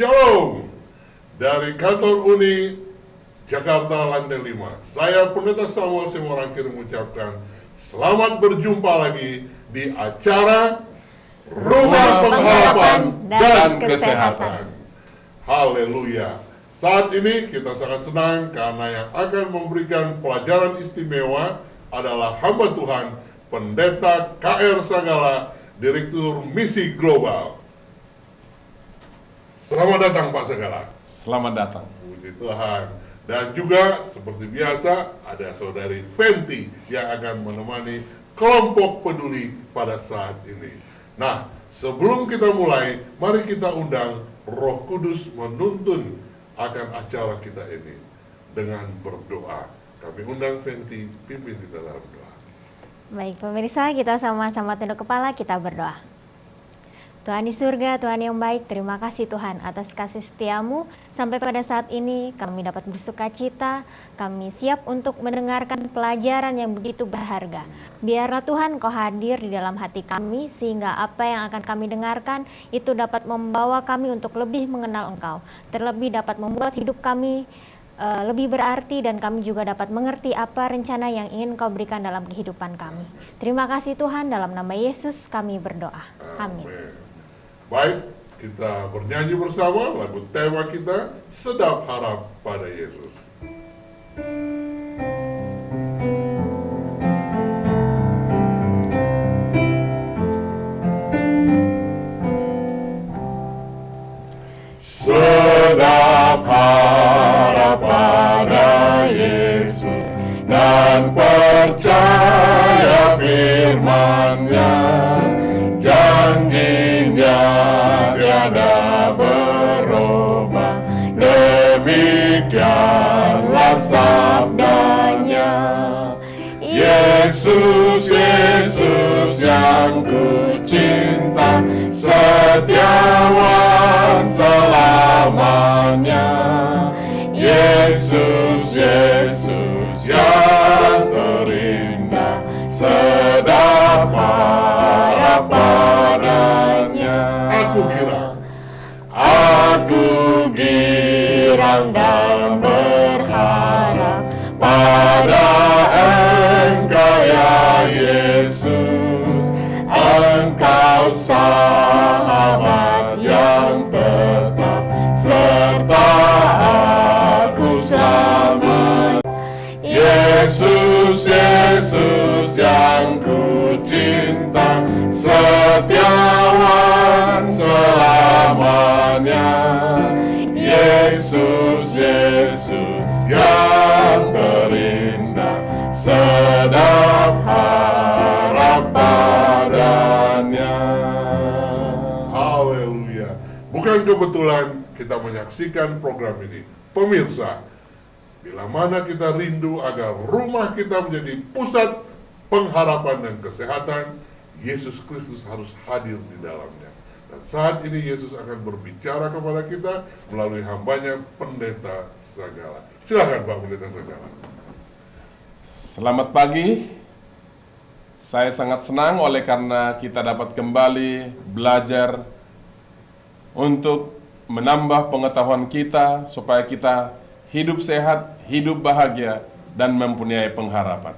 Shalom dari kantor Uni Jakarta lantai 5. Saya Pendeta Samuel Simorangkir mengucapkan selamat berjumpa lagi di acara Rumah Pengharapan dan Kesehatan. Haleluya. Saat ini kita sangat senang karena yang akan memberikan pelajaran istimewa adalah hamba Tuhan Pendeta KR Sagala, Direktur Misi Global. Selamat datang Pak Sagala. Selamat datang. Puji Tuhan. Dan juga seperti biasa ada saudari Fenty yang akan menemani kelompok peduli pada saat ini. Nah, sebelum kita mulai, mari kita undang Roh Kudus menuntun akan acara kita ini dengan berdoa. Kami undang Fenty, pimpin kita dalam doa. Baik pemirsa, kita sama-sama tunduk kepala, kita berdoa. Tuhan di surga, Tuhan yang baik, terima kasih Tuhan atas kasih setiamu. Sampai pada saat ini kami dapat bersuka cita, kami siap untuk mendengarkan pelajaran yang begitu berharga. Biarlah Tuhan Kau hadir di dalam hati kami, sehingga apa yang akan kami dengarkan itu dapat membawa kami untuk lebih mengenal Engkau. Terlebih dapat membuat hidup kami lebih berarti, dan kami juga dapat mengerti apa rencana yang ingin Kau berikan dalam kehidupan kami. Terima kasih Tuhan, dalam nama Yesus kami berdoa. Amin. Baik, kita bernyanyi bersama lagu tema kita, Sedap Harap pada Yesus. Sedap harap pada Yesus dan percaya firman-Nya, janjinya tiada berubah, demikianlah sabdanya. Yesus, Yesus yang ku cinta, setiawan selamanya. Yesus, Yesus yang terindah, sedap harap padanya. Aku girang dan berharap pada Engkau ya Yesus. Engkau sahabat yang tetap serta aku selamanya. Yesus, Yesus yang ku cinta, setiawan selamanya. Yesus, Yesus yang terindah, sedap harap padanya. Haleluya. Bukan kebetulan kita menyaksikan program ini. Pemirsa, bila mana kita rindu agar rumah kita menjadi pusat pengharapan dan kesehatan, Yesus Kristus harus hadir di dalamnya. Dan saat ini Yesus akan berbicara kepada kita melalui hambanya Pendeta Sagala. Silakan Pak Pendeta Sagala. Selamat pagi. Saya sangat senang oleh karena kita dapat kembali belajar untuk menambah pengetahuan kita supaya kita hidup sehat, hidup bahagia, dan mempunyai pengharapan.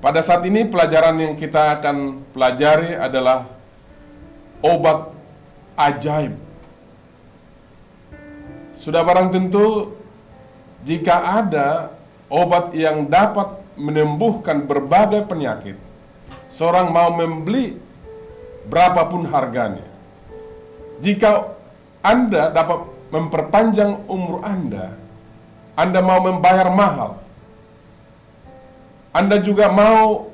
Pada saat ini pelajaran yang kita akan pelajari adalah obat ajaib. Sudah barang tentu jika ada obat yang dapat menyembuhkan berbagai penyakit, seorang mau membeli berapapun harganya. Jika Anda dapat memperpanjang umur Anda mau membayar mahal. Anda juga mau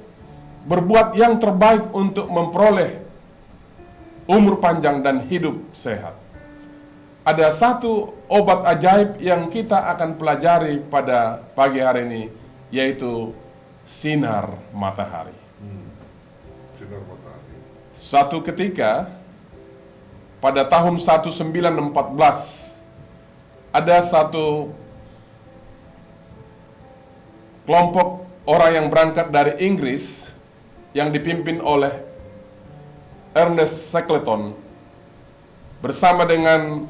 berbuat yang terbaik untuk memperoleh umur panjang dan hidup sehat. Ada satu obat ajaib yang kita akan pelajari pada pagi hari ini, yaitu sinar matahari. Sinar matahari. Suatu ketika, pada tahun 1914, ada satu kelompok orang yang berangkat dari Inggris yang dipimpin oleh Ernest Shackleton bersama dengan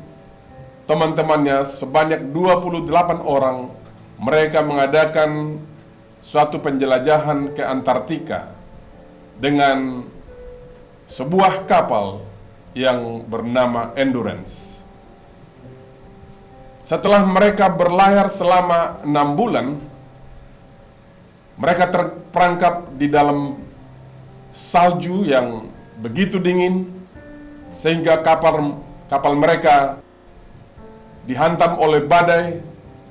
teman-temannya sebanyak 28 orang, mereka mengadakan suatu penjelajahan ke Antartika dengan sebuah kapal yang bernama Endurance. Setelah mereka berlayar selama 6 bulan, mereka terperangkap di dalam salju yang begitu dingin sehingga kapal mereka dihantam oleh badai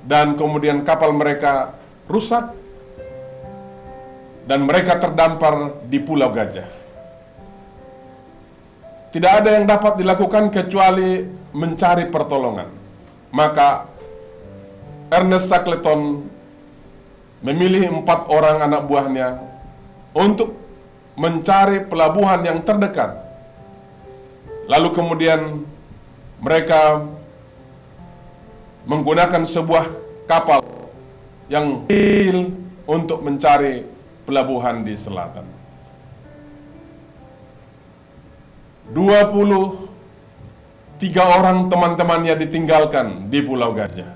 dan kemudian kapal mereka rusak dan mereka terdampar di Pulau Gajah. Tidak ada yang dapat dilakukan kecuali mencari pertolongan. Maka Ernest Shackleton memilih 4 orang anak buahnya untuk mencari pelabuhan yang terdekat. Lalu kemudian mereka menggunakan sebuah kapal yang kecil untuk mencari pelabuhan di selatan. 23 orang teman-temannya ditinggalkan di Pulau Gajah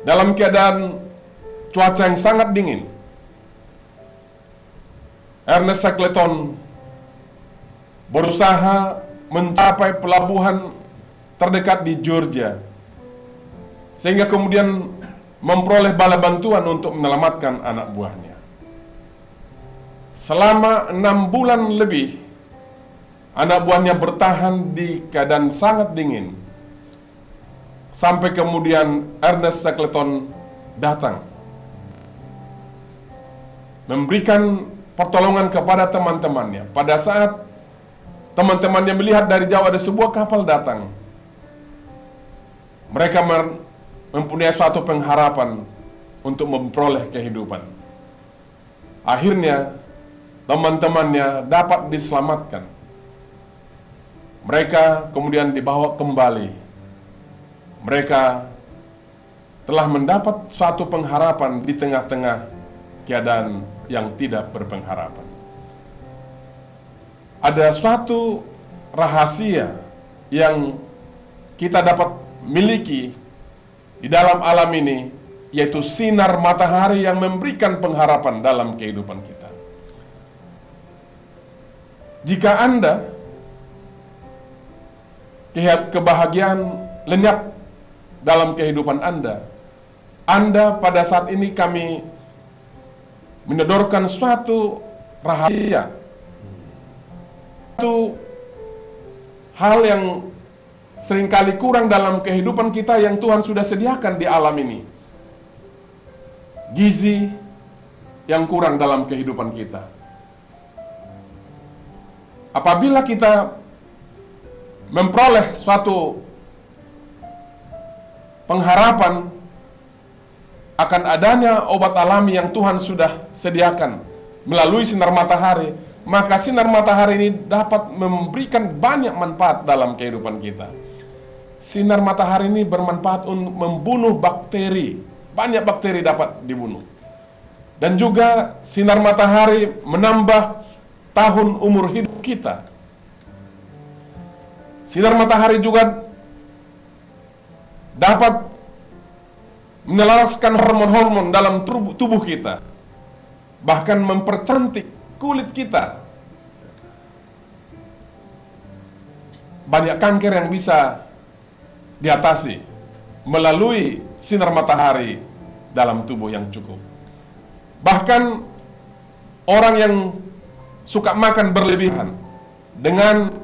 dalam keadaan cuaca yang sangat dingin. Ernest Shackleton berusaha mencapai pelabuhan terdekat di Georgia, sehingga kemudian memperoleh bala bantuan untuk menyelamatkan anak buahnya. Selama 6 bulan lebih, anak buahnya bertahan di keadaan sangat dingin. Sampai kemudian Ernest Shackleton datang, memberikan pertolongan kepada teman-temannya. Pada saat teman-temannya melihat dari jauh ada sebuah kapal datang, mereka mempunyai suatu pengharapan untuk memperoleh kehidupan. Akhirnya, teman-temannya dapat diselamatkan. Mereka kemudian dibawa kembali. Mereka telah mendapat suatu pengharapan di tengah-tengah keadaan yang tidak berpengharapan. Ada suatu rahasia yang kita dapat miliki di dalam alam ini, yaitu sinar matahari yang memberikan pengharapan dalam kehidupan kita. Jika Anda kebahagiaan lenyap dalam kehidupan Anda pada saat ini kami menyodorkan suatu rahasia, suatu hal yang seringkali kurang dalam kehidupan kita yang Tuhan sudah sediakan di alam ini. Gizi yang kurang dalam kehidupan kita. Apabila kita memperoleh suatu pengharapan akan adanya obat alami yang Tuhan sudah sediakan melalui sinar matahari, maka sinar matahari ini dapat memberikan banyak manfaat dalam kehidupan kita. Sinar matahari ini bermanfaat untuk membunuh bakteri. Banyak bakteri dapat dibunuh. Dan juga sinar matahari menambah tahun umur hidup kita. Sinar matahari juga dapat menyelaraskan hormon-hormon dalam tubuh kita. Bahkan mempercantik kulit kita. Banyak kanker yang bisa diatasi melalui sinar matahari dalam tubuh yang cukup. Bahkan orang yang suka makan berlebihan, dengan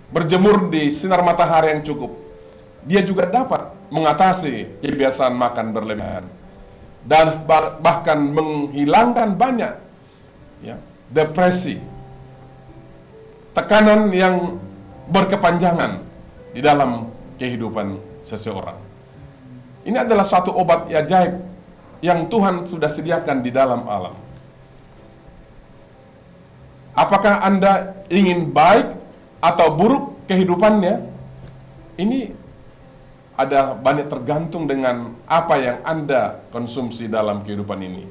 berjemur di sinar matahari yang cukup, dia juga dapat mengatasi kebiasaan makan berlebihan dan bahkan menghilangkan banyak depresi, tekanan yang berkepanjangan di dalam kehidupan seseorang. Ini adalah suatu obat ajaib yang Tuhan sudah sediakan di dalam alam. Apakah Anda ingin baik atau buruk kehidupannya? Ini ada banyak tergantung dengan apa yang Anda konsumsi dalam kehidupan ini.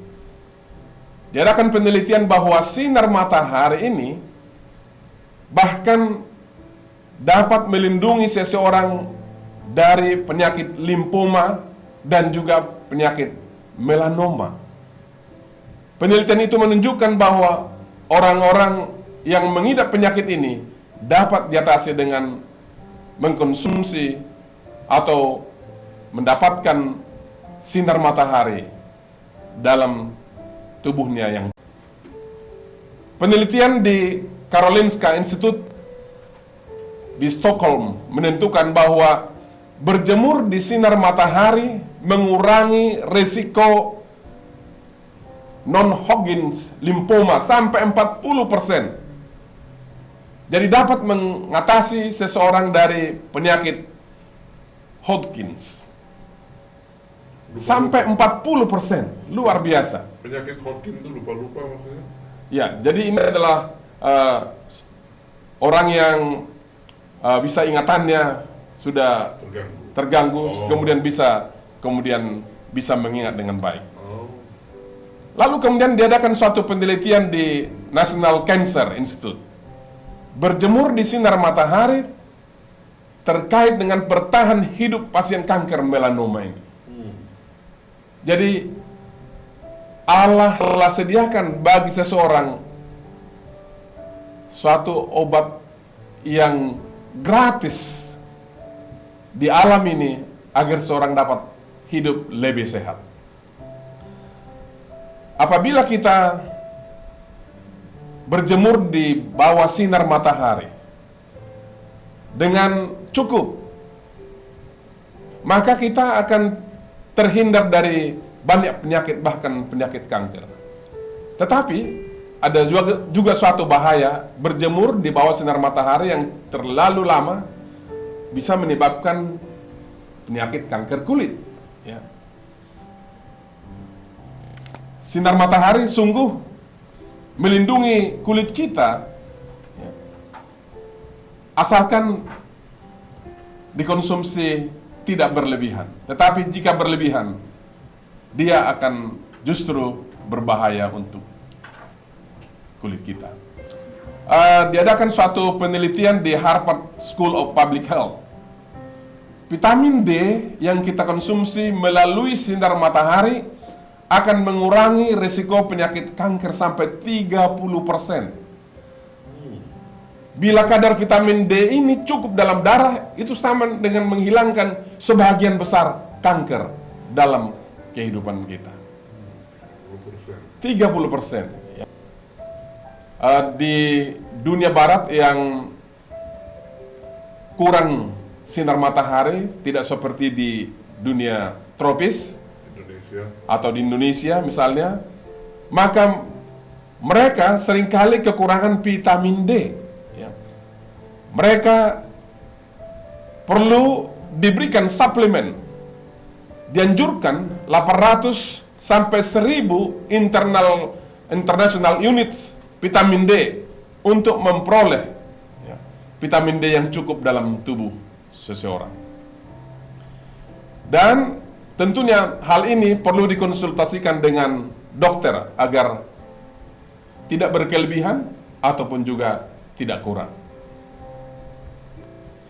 Diadakan penelitian bahwa sinar matahari ini bahkan dapat melindungi seseorang dari penyakit limfoma dan juga penyakit melanoma. Penelitian itu menunjukkan bahwa orang-orang yang mengidap penyakit ini dapat diatasi dengan mengkonsumsi atau mendapatkan sinar matahari dalam tubuhnya yang. Penelitian di Karolinska Institute di Stockholm menentukan bahwa berjemur di sinar matahari mengurangi risiko non-Hodgkin lymphoma sampai 40%. Jadi dapat mengatasi seseorang dari penyakit Hodgkins. Sampai 40%. Luar biasa. Penyakit Hodgkin itu lupa-lupa maksudnya? Ya, jadi ini adalah orang yang bisa ingatannya sudah terganggu, kemudian bisa mengingat dengan baik. Lalu kemudian diadakan suatu penelitian di National Cancer Institute. Berjemur di sinar matahari terkait dengan bertahan hidup pasien kanker melanoma ini. Jadi Allah telah sediakan bagi seseorang suatu obat yang gratis di alam ini agar seorang dapat hidup lebih sehat. Apabila kita berjemur di bawah sinar matahari dengan cukup, maka kita akan terhindar dari banyak penyakit, bahkan penyakit kanker. Tetapi ada juga suatu bahaya berjemur di bawah sinar matahari yang terlalu lama bisa menyebabkan penyakit kanker kulit. Ya. Sinar matahari sungguh melindungi kulit kita, ya, asalkan dikonsumsi tidak berlebihan. Tetapi jika berlebihan, dia akan justru berbahaya untuk kulit kita. Diadakan suatu penelitian di Harvard School of Public Health. Vitamin D yang kita konsumsi melalui sinar matahari akan mengurangi risiko penyakit kanker sampai 30%. Bila kadar vitamin D ini cukup dalam darah, itu sama dengan menghilangkan sebagian besar kanker dalam kehidupan kita. 30%. Di dunia barat yang kurang sinar matahari, tidak seperti di dunia tropis atau di Indonesia misalnya, maka mereka seringkali kekurangan vitamin D. Ya. Mereka perlu diberikan suplemen. Dianjurkan 800 sampai 1000 international units vitamin D untuk memperoleh, ya, vitamin D yang cukup dalam tubuh seseorang. Dan tentunya hal ini perlu dikonsultasikan dengan dokter agar tidak berkelebihan ataupun juga tidak kurang.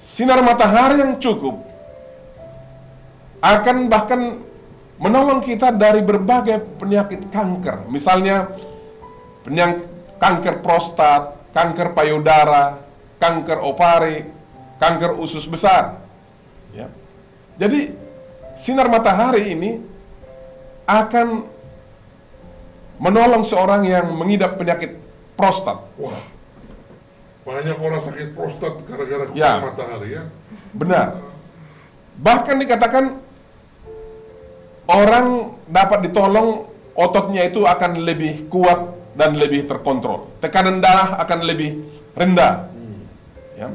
Sinar matahari yang cukup akan bahkan menolong kita dari berbagai penyakit kanker. Misalnya kanker prostat, kanker payudara, kanker ovari, kanker usus besar. Ya. Jadi sinar matahari ini akan menolong seorang yang mengidap penyakit prostat. Wah, banyak orang sakit prostat gara-gara Ya. matahari ya. Benar. Bahkan dikatakan orang dapat ditolong, ototnya itu akan lebih kuat dan lebih terkontrol. Tekanan darah akan lebih rendah. Ya.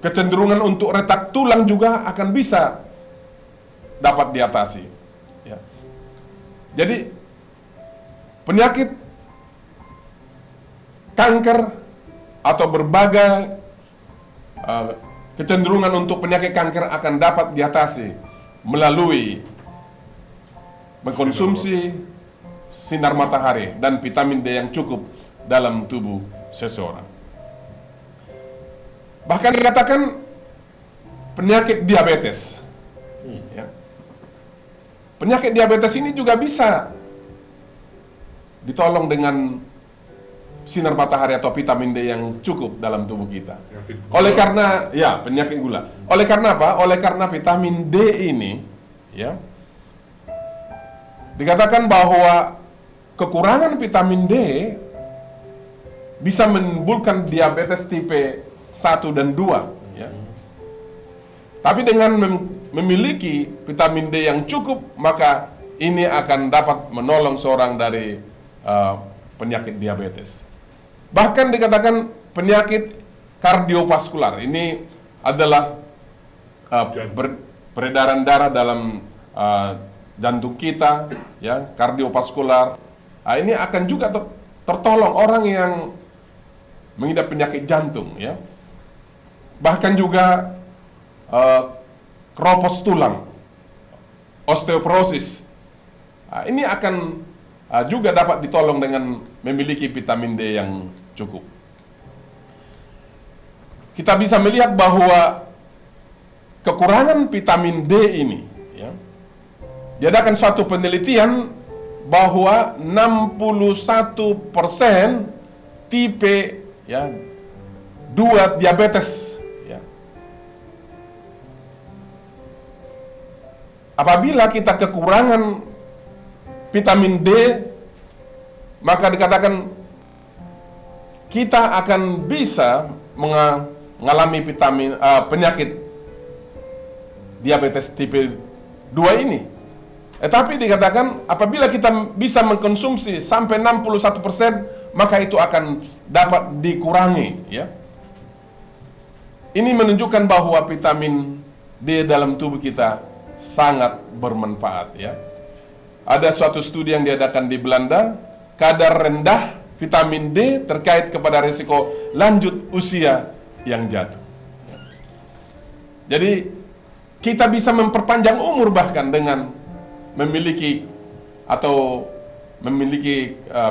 Kecenderungan untuk retak tulang juga akan bisa dapat diatasi. Ya. Jadi penyakit kanker atau berbagai kecenderungan untuk penyakit kanker akan dapat diatasi melalui mengkonsumsi sinar matahari dan vitamin D yang cukup dalam tubuh seseorang. Bahkan dikatakan penyakit diabetes. Ya. Penyakit diabetes ini juga bisa ditolong dengan sinar matahari atau vitamin D yang cukup dalam tubuh kita. Oleh karena penyakit gula. Oleh karena apa? Oleh karena vitamin D ini ya dikatakan bahwa kekurangan vitamin D bisa menimbulkan diabetes tipe 1 dan 2 ya. Tapi dengan memiliki vitamin D yang cukup, maka ini akan dapat menolong seorang dari penyakit diabetes. Bahkan dikatakan penyakit kardiovaskular ini adalah peredaran darah dalam jantung kita, ya, kardiovaskular. Ini akan juga tertolong orang yang mengidap penyakit jantung, ya. Bahkan juga keropos tulang, osteoporosis. Ini akan juga dapat ditolong dengan memiliki vitamin D yang cukup. Kita bisa melihat bahwa kekurangan vitamin D ini, ya, diadakan suatu penelitian bahwa 61% tipe 2 diabetes, ya. Apabila kita kekurangan vitamin D, maka dikatakan kita akan bisa mengalami penyakit diabetes tipe 2 ini. Tapi dikatakan apabila kita bisa mengkonsumsi sampai 61%, maka itu akan dapat dikurangi, ya. Ini menunjukkan bahwa vitamin D dalam tubuh kita sangat bermanfaat, ya. Ada suatu studi yang diadakan di Belanda, kadar rendah vitamin D terkait kepada risiko lanjut usia yang jatuh. Jadi kita bisa memperpanjang umur bahkan dengan memiliki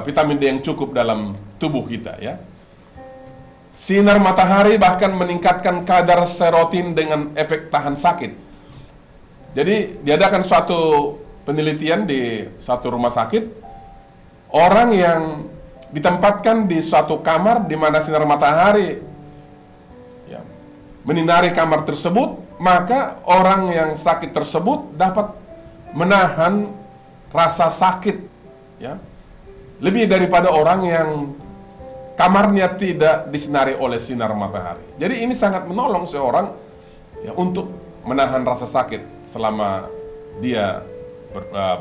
vitamin D yang cukup dalam tubuh kita, ya. Sinar matahari bahkan meningkatkan kadar serotonin dengan efek tahan sakit. Jadi diadakan suatu penelitian di suatu rumah sakit, orang yang ditempatkan di suatu kamar di mana sinar matahari, ya, menyinari kamar tersebut, maka orang yang sakit tersebut dapat menahan rasa sakit, ya, lebih daripada orang yang kamarnya tidak disinari oleh sinar matahari. Jadi ini sangat menolong seorang, ya, untuk menahan rasa sakit selama dia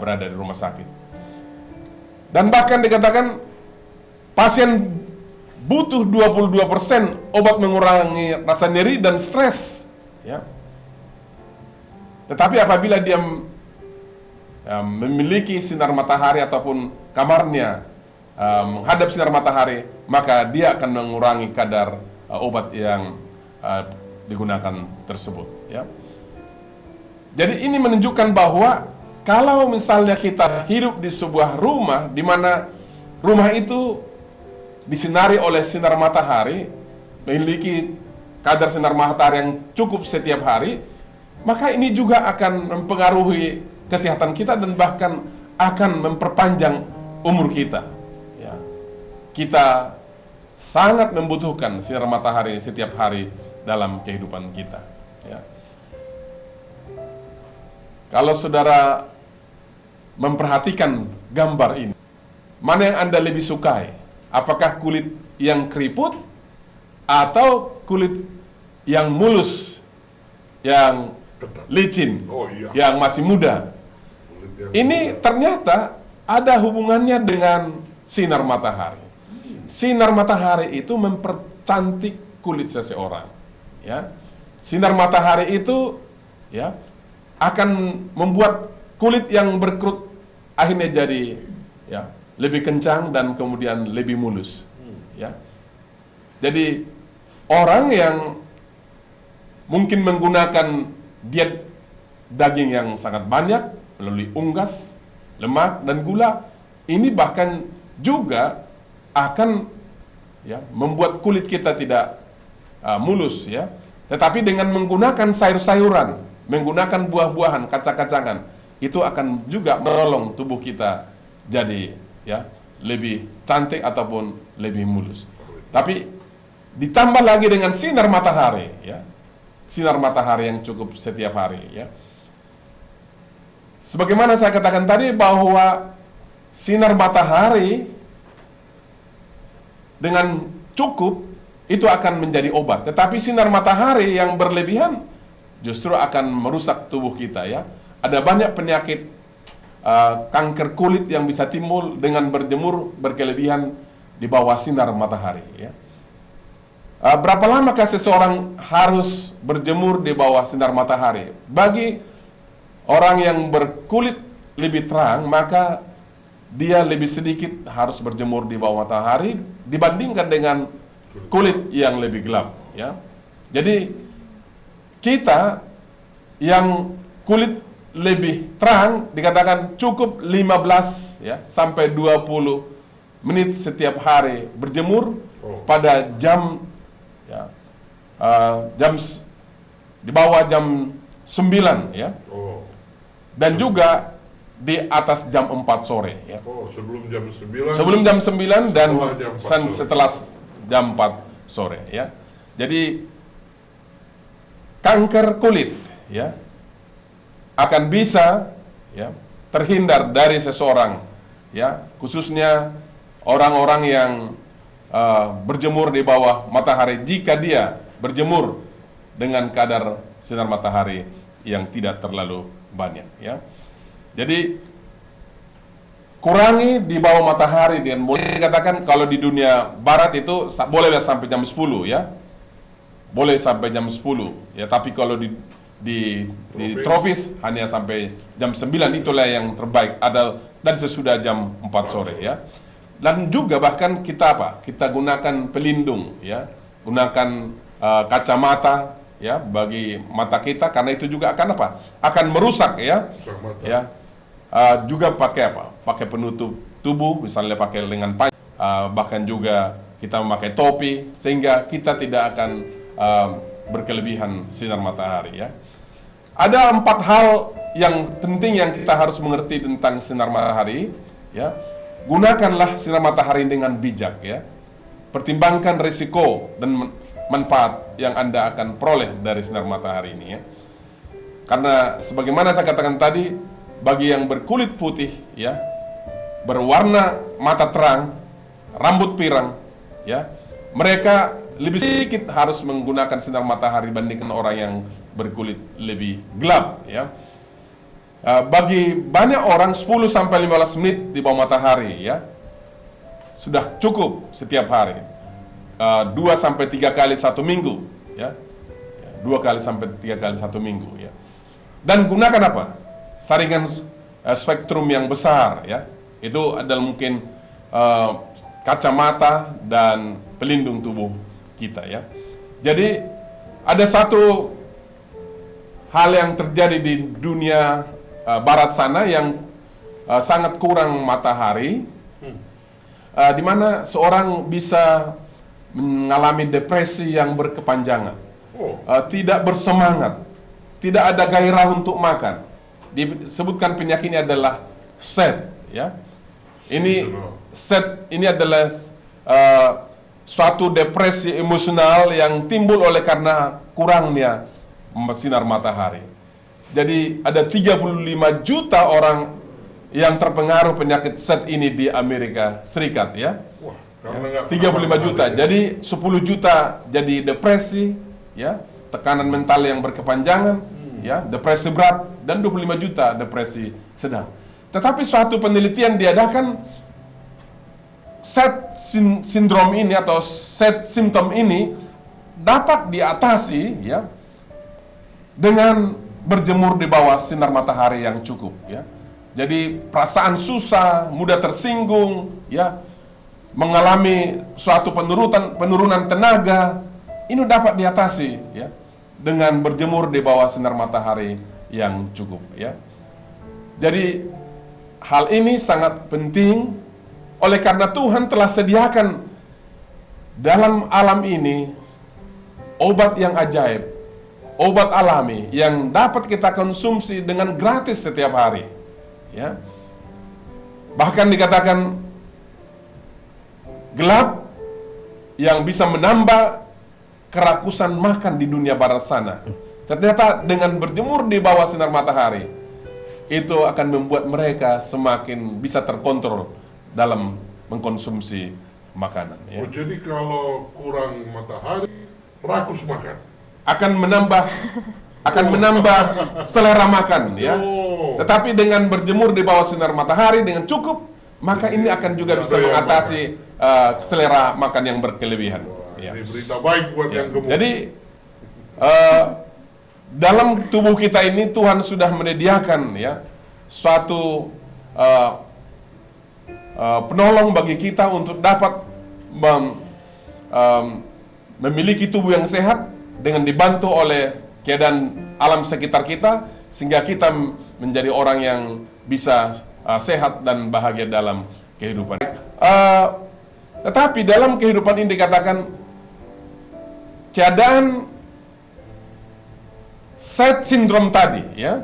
berada di rumah sakit. Dan bahkan dikatakan pasien butuh 22% obat mengurangi rasa nyeri dan stres, ya. Tetapi apabila dia memiliki sinar matahari ataupun kamarnya menghadap sinar matahari, maka dia akan mengurangi kadar obat yang digunakan tersebut, ya. Jadi ini menunjukkan bahwa kalau misalnya kita hidup di sebuah rumah di mana rumah itu disinari oleh sinar matahari, memiliki kadar sinar matahari yang cukup setiap hari, maka ini juga akan mempengaruhi kesehatan kita dan bahkan akan memperpanjang umur kita, ya. Kita sangat membutuhkan sinar matahari setiap hari dalam kehidupan kita, ya. Kalau saudara memperhatikan gambar ini, mana yang Anda lebih sukai? Apakah kulit yang keriput atau kulit yang mulus, yang licin, yang masih muda? Ini ternyata ada hubungannya dengan sinar matahari. Sinar matahari itu mempercantik kulit seseorang, ya. Sinar matahari itu, ya, akan membuat kulit yang berkerut akhirnya jadi, ya, lebih kencang dan kemudian lebih mulus, ya. Jadi orang yang mungkin menggunakan diet daging yang sangat banyak melalui unggas, lemak dan gula, ini bahkan juga akan, ya, membuat kulit kita tidak mulus, ya, Tetapi dengan menggunakan sayur-sayuran, menggunakan buah-buahan, kacang-kacangan, itu akan juga menolong tubuh kita jadi ya lebih cantik ataupun lebih mulus. Tapi ditambah lagi dengan sinar matahari, ya, sinar matahari yang cukup setiap hari, ya. Sebagaimana saya katakan tadi bahwa sinar matahari dengan cukup itu akan menjadi obat. Tetapi sinar matahari yang berlebihan justru akan merusak tubuh kita, ya. Ada banyak penyakit kanker kulit yang bisa timbul dengan berjemur berkelebihan di bawah sinar matahari, ya. Berapa lamakah seseorang harus berjemur di bawah sinar matahari? Bagi orang yang berkulit lebih terang, maka dia lebih sedikit harus berjemur di bawah matahari dibandingkan dengan kulit yang lebih gelap, ya. Jadi kita yang kulit lebih terang dikatakan cukup 15 ya sampai 20 menit setiap hari berjemur pada jam ya di bawah jam 9 ya. Dan juga di atas jam 4 sore ya. Sebelum jam 9. Sebelum jam 9 dan setelah setelah jam jam 4 sore. 4 sore ya. Jadi kanker kulit ya akan bisa ya terhindar dari seseorang ya, khususnya orang-orang yang berjemur di bawah matahari jika dia berjemur dengan kadar sinar matahari yang tidak terlalu banyak ya. Jadi kurangi di bawah matahari, dan boleh dikatakan kalau di dunia barat itu boleh sampai jam 10 ya. Boleh sampai jam 10 ya, tapi kalau di tropis hanya sampai jam 9, itulah yang terbaik, ada dan sesudah jam 4 sore ya. Dan juga bahkan kita kita gunakan pelindung ya, gunakan kacamata ya bagi mata kita, karena itu juga akan akan merusak ya. Ya. Juga pakai pakai penutup tubuh, misalnya pakai lengan panjang, bahkan juga kita memakai topi sehingga kita tidak akan berkelebihan sinar matahari ya. Ada 4 hal yang penting yang kita harus mengerti tentang sinar matahari ya. Gunakanlah sinar matahari dengan bijak ya. Pertimbangkan risiko dan manfaat yang Anda akan peroleh dari sinar matahari ini ya. Karena sebagaimana saya katakan tadi, bagi yang berkulit putih ya, berwarna mata terang, rambut pirang ya, mereka lebih sedikit harus menggunakan sinar matahari dibandingkan orang yang berkulit lebih gelap ya. Bagi banyak orang 10 sampai 15 menit di bawah matahari ya sudah cukup setiap hari. 2 sampai 3 kali 1 minggu ya. 2 kali sampai 3 kali 1 minggu ya. Dan gunakan saringan spektrum yang besar ya. Itu adalah mungkin kacamata dan pelindung tubuh kita ya. Jadi ada satu hal yang terjadi di dunia barat sana yang sangat kurang matahari, di mana seorang bisa mengalami depresi yang berkepanjangan, tidak bersemangat, tidak ada gairah untuk makan. Disebutkan penyakit ini adalah SAD ya. Ini SAD ini adalah suatu depresi emosional yang timbul oleh karena kurangnya sinar matahari. Jadi ada 35 juta orang yang terpengaruh penyakit SAD ini di Amerika Serikat ya. 35 juta. Jadi 10 juta jadi depresi ya, tekanan mental yang berkepanjangan ya, depresi berat, dan 25 juta depresi sedang. Tetapi suatu penelitian diadakan, SAD syndrome ini atau SAD symptom ini dapat diatasi ya dengan berjemur di bawah sinar matahari yang cukup ya. Jadi perasaan susah, mudah tersinggung ya, mengalami suatu penurunan tenaga, ini dapat diatasi ya dengan berjemur di bawah sinar matahari yang cukup ya. Jadi hal ini sangat penting oleh karena Tuhan telah sediakan dalam alam ini obat yang ajaib obat alami yang dapat kita konsumsi dengan gratis setiap hari. Ya. Bahkan dikatakan gelap yang bisa menambah kerakusan makan di dunia barat sana. Ternyata dengan berjemur di bawah sinar matahari, itu akan membuat mereka semakin bisa terkontrol dalam mengkonsumsi makanan. Ya. Oh, jadi kalau kurang matahari, rakus makan. Akan menambah selera makan, ya. Oh. Tetapi dengan berjemur di bawah sinar matahari dengan cukup, maka ini akan juga bisa mengatasi selera makan yang berkelebihan. Ya. Ini berita baik buat yang gemuk. Jadi dalam tubuh kita ini Tuhan sudah menyediakan, ya, suatu penolong bagi kita untuk dapat memiliki tubuh yang sehat dengan dibantu oleh keadaan alam sekitar kita, sehingga kita menjadi orang yang bisa sehat dan bahagia dalam kehidupan. Tetapi dalam kehidupan ini dikatakan keadaan SAD syndrome tadi, ya,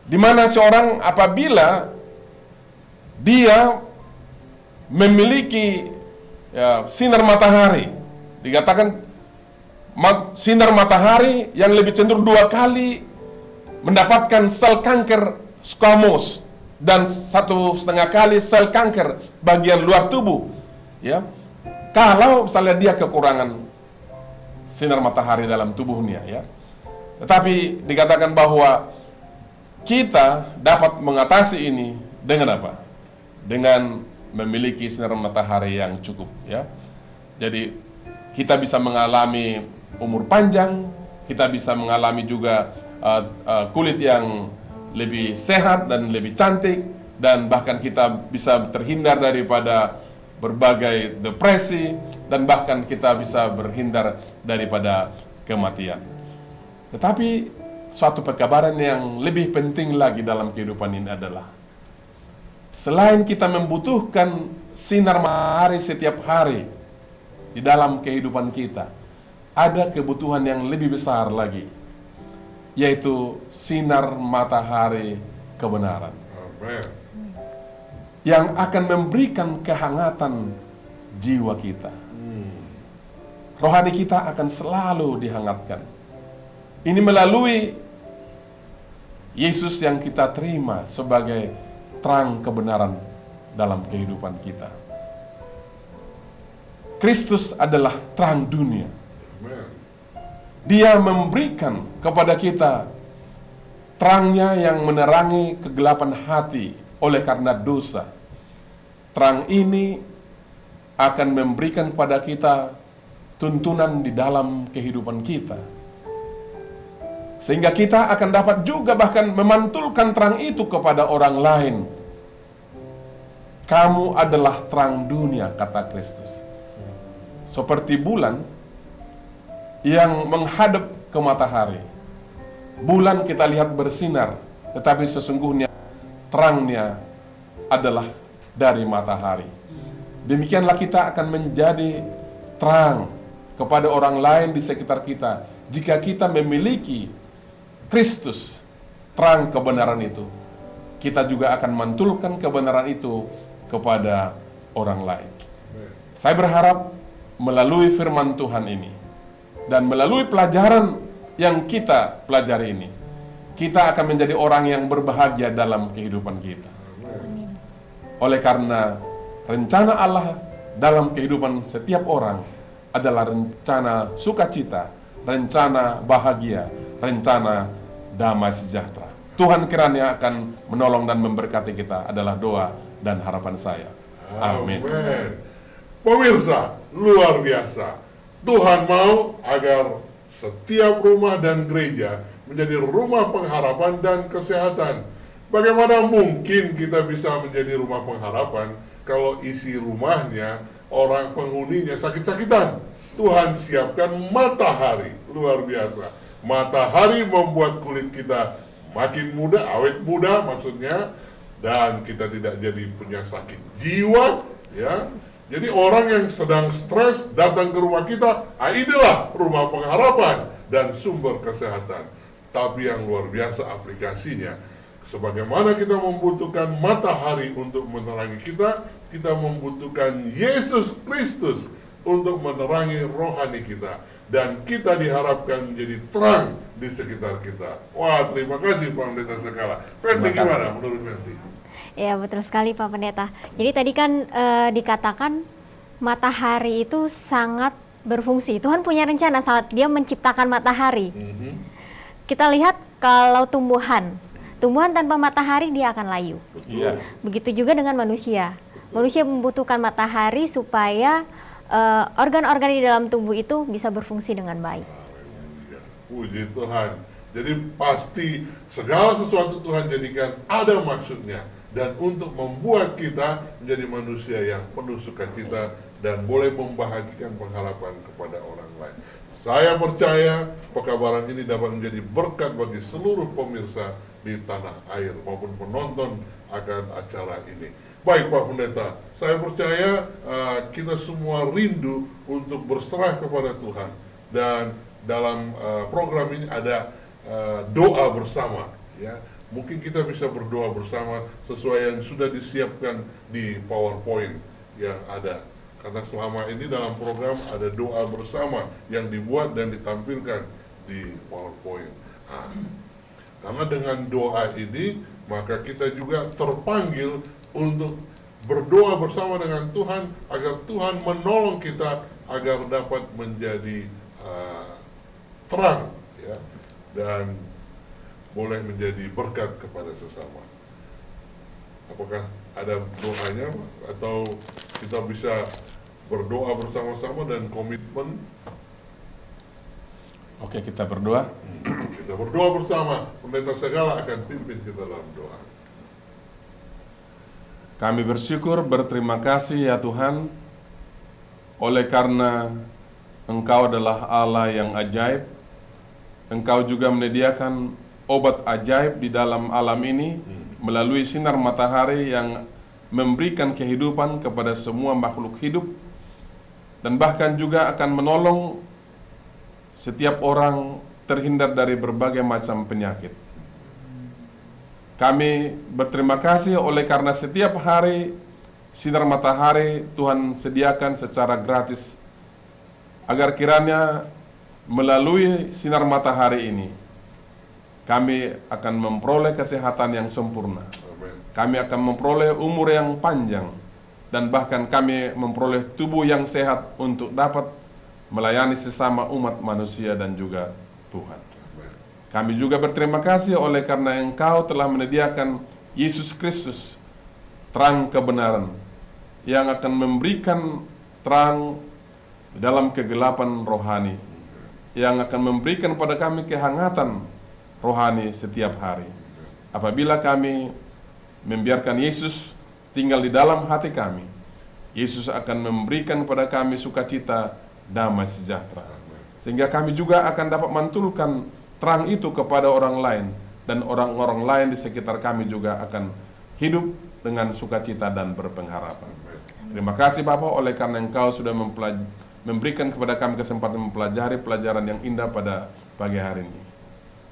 di mana seorang apabila dia memiliki, ya, sinar matahari, dikatakan sinar matahari yang lebih cenderung 2 kali mendapatkan sel kanker squamous dan 1,5 kali sel kanker bagian luar tubuh, ya, kalau misalnya dia kekurangan sinar matahari dalam tubuhnya, ya. Tetapi dikatakan bahwa kita dapat mengatasi ini dengan apa? Dengan memiliki sinar matahari yang cukup, ya. Jadi kita bisa mengalami umur panjang, kita bisa mengalami juga kulit yang lebih sehat dan lebih cantik, dan bahkan kita bisa terhindar daripada berbagai depresi, dan bahkan kita bisa berhindar daripada kematian. Tetapi suatu pekabaran yang lebih penting lagi dalam kehidupan ini adalah, selain kita membutuhkan sinar matahari setiap hari di dalam kehidupan kita, ada kebutuhan yang lebih besar lagi, yaitu sinar matahari kebenaran. Amen. Yang akan memberikan kehangatan jiwa kita. Rohani kita akan selalu dihangatkan. Ini melalui Yesus yang kita terima sebagai terang kebenaran dalam kehidupan kita. Kristus adalah terang dunia. Amen. Dia memberikan kepada kita terangnya yang menerangi kegelapan hati oleh karena dosa. Terang ini akan memberikan kepada kita tuntunan di dalam kehidupan kita, sehingga kita akan dapat juga bahkan memantulkan terang itu kepada orang lain. Kamu adalah terang dunia, kata Kristus. Seperti bulan yang menghadap ke matahari. Bulan kita lihat bersinar, tetapi sesungguhnya terangnya adalah dari matahari. Demikianlah kita akan menjadi terang kepada orang lain di sekitar kita jika kita memiliki Kristus, terang kebenaran itu. Kita juga akan mantulkan kebenaran itu kepada orang lain. Saya berharap melalui firman Tuhan ini dan melalui pelajaran yang kita pelajari ini, kita akan menjadi orang yang berbahagia dalam kehidupan kita. Oleh karena rencana Allah dalam kehidupan setiap orang adalah rencana sukacita, rencana bahagia, rencana damai sejahtera. Tuhan kiranya akan menolong dan memberkati kita adalah doa dan harapan saya. Amin. Pemirsa, luar biasa. Tuhan mau agar setiap rumah dan gereja menjadi rumah pengharapan dan kesehatan. Bagaimana mungkin kita bisa menjadi rumah pengharapan kalau isi rumahnya orang penghuninya sakit-sakitan? Tuhan siapkan matahari, luar biasa. Matahari membuat kulit kita makin muda, awet muda maksudnya, dan kita tidak jadi punya sakit jiwa, ya. Jadi orang yang sedang stres datang ke rumah kita, inilah rumah pengharapan dan sumber kesehatan. Tapi yang luar biasa aplikasinya, sebagaimana kita membutuhkan matahari untuk menerangi kita membutuhkan Yesus Kristus untuk menerangi rohani kita. Dan kita diharapkan menjadi terang di sekitar kita. Wah, terima kasih Pak Pendeta Segala. Fendi, gimana menurut Fendi? Ya, betul sekali Pak Pendeta. Jadi tadi kan dikatakan matahari itu sangat berfungsi. Tuhan punya rencana saat Dia menciptakan matahari. Kita lihat kalau tumbuhan tanpa matahari dia akan layu. Iya. Begitu juga dengan manusia. Manusia membutuhkan matahari supaya organ-organ di dalam tubuh itu bisa berfungsi dengan baik. Puji Tuhan. Jadi pasti segala sesuatu Tuhan jadikan ada maksudnya. Dan untuk membuat kita menjadi manusia yang penuh sukacita dan boleh membahagikan pengharapan kepada orang lain. Saya percaya pekabaran ini dapat menjadi berkat bagi seluruh pemirsa di tanah air maupun penonton akan acara ini. Baik Pak Pendeta, saya percaya kita semua rindu untuk berserah kepada Tuhan. Dan dalam program ini ada doa bersama, ya. Mungkin kita bisa berdoa bersama sesuai yang sudah disiapkan di PowerPoint yang ada. Karena selama ini dalam program ada doa bersama yang dibuat dan ditampilkan di PowerPoint. Karena dengan doa ini, maka kita juga terpanggil untuk berdoa bersama dengan Tuhan agar Tuhan menolong kita agar dapat menjadi terang, ya, dan boleh menjadi berkat kepada sesama. Apakah ada doanya atau kita bisa berdoa bersama-sama dan komitmen? Oke, kita berdoa. Kita berdoa bersama. Pendeta Segala akan pimpin kita dalam doa. Kami bersyukur, berterima kasih ya Tuhan, oleh karena Engkau adalah Allah yang ajaib. Engkau juga menyediakan obat ajaib di dalam alam ini melalui sinar matahari yang memberikan kehidupan kepada semua makhluk hidup dan bahkan juga akan menolong setiap orang terhindar dari berbagai macam penyakit. Kami berterima kasih oleh karena setiap hari sinar matahari Tuhan sediakan secara gratis agar kiranya melalui sinar matahari ini kami akan memperoleh kesehatan yang sempurna. Amen. Kami akan memperoleh umur yang panjang dan bahkan kami memperoleh tubuh yang sehat untuk dapat melayani sesama umat manusia dan juga Tuhan. Kami juga berterima kasih oleh karena Engkau telah menyediakan Yesus Kristus, terang kebenaran, yang akan memberikan terang dalam kegelapan rohani, yang akan memberikan pada kami kehangatan rohani setiap hari. Apabila kami membiarkan Yesus tinggal di dalam hati kami, Yesus akan memberikan kepada kami sukacita, damai sejahtera. Sehingga kami juga akan dapat mantulkan terang itu kepada orang lain, dan orang-orang lain di sekitar kami juga akan hidup dengan sukacita dan berpengharapan. Terima kasih Bapak oleh karena Engkau sudah memberikan kepada kami kesempatan mempelajari pelajaran yang indah pada pagi hari ini.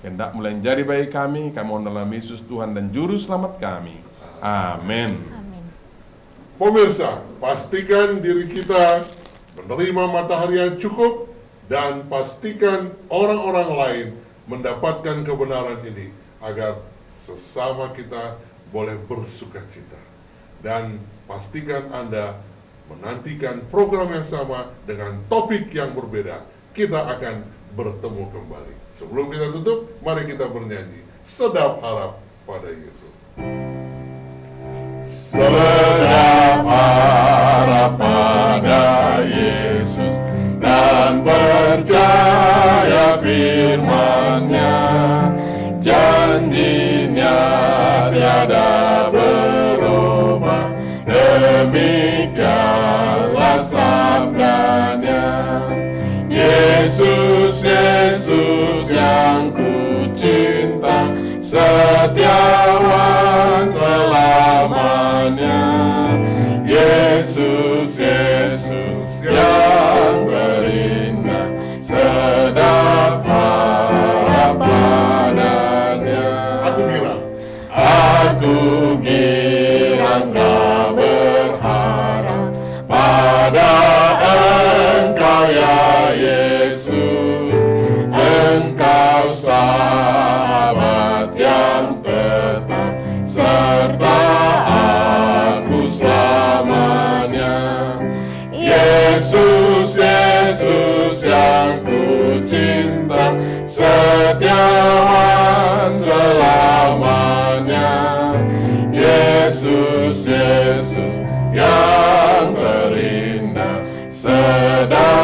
Hendak mulai menjadi baik kami mohon dalam Yesus Tuhan dan Juru Selamat kami. Amin. Amin. Pemirsa, pastikan diri kita menerima matahari yang cukup dan pastikan orang-orang lain mendapatkan kebenaran ini agar sesama kita boleh bersukacita. Dan pastikan Anda menantikan program yang sama dengan topik yang berbeda. Kita akan bertemu kembali. Sebelum kita tutup, mari kita bernyanyi Sedap Harap pada Yesus. Sedap harap pada Yesus dan percaya firman-Nya, janjinya tiada berubah, demikianlah sabdanya. Yesus, Yesus yang ku cinta, setiawan selamanya. Yesus, Yesus yang terindah sedang